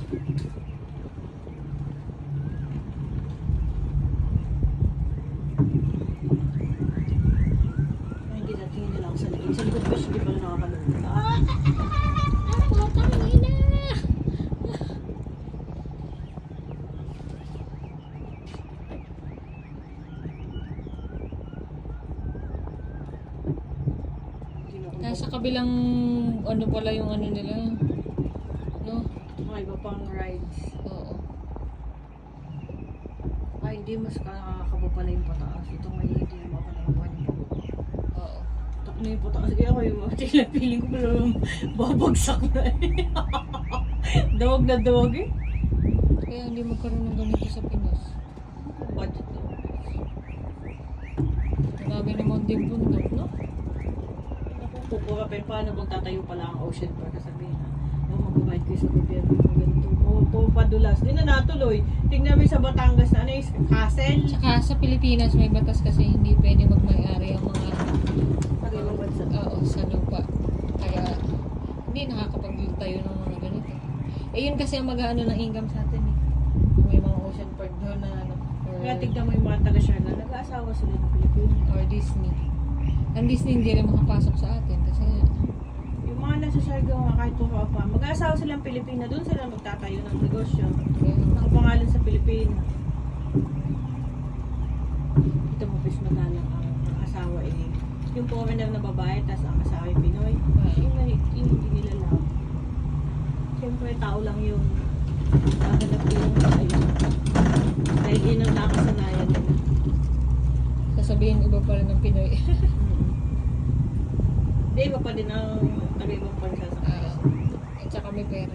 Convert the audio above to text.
Ay, hindi natingin nila ako sa likod. Sa likod ko siya, hindi pala nakakalungkot. Nasa kabilang ano pala yung ano nila. No? Mga iba pang rides. Oo. Ay, hindi. Mas nakakaba pala yung pataas. Ito may hindi naman ako nakakuha yung pataas. Oo. Ito na yung pataas. Kaya ako yung mga feeling ko pala babagsak na eh. Dawag na dawag eh. Kaya hindi magkaroon ng ganito sa Pinas. Budget na. Grabe naman din bundok, no? Pupura pa paano bang tatayo pala ang ocean park kasabihin na magbabayad kayo sa gobyerno ng ganito. Padulas. Di na natuloy. Tingnan mo sa Batangas na ano yung castle. Tsaka sa Pilipinas may batas kasi hindi pwede magmay-ari ang mga Pag-ibang bansa. oo, sa lupa. Kaya hindi nakakapagtayo ng mga ganito. Eh yun kasi ang mag-ano ng income sa atin eh. May mga ocean park doon na ano. Kaya tignan mo yung mga taga-Siargao. Nag-aasawa sila ng Pilipinas. Or Disney. Ang Disney hindi rin makapasok sa atin kasi Yung mga nasa Siargao nga kahit puro pa. Mag-aasawa silang Pilipina. Doon sila magtatayo ng negosyo. Nakapangalan sa Pilipinas. Ito mo bis magalang ang asawa eh. Yung foreigner na babae, tapos ang asawa yung Pinoy. Yung hindi nila love. Siyempre, tao lang yun. Kaganap yung ayun. Dahil yun ang nakasanayan nila. sasabihin iba pala ng Pinoy. Hindi, iba pa din ang taga-ibang bansa sa kanila. At saka may pera.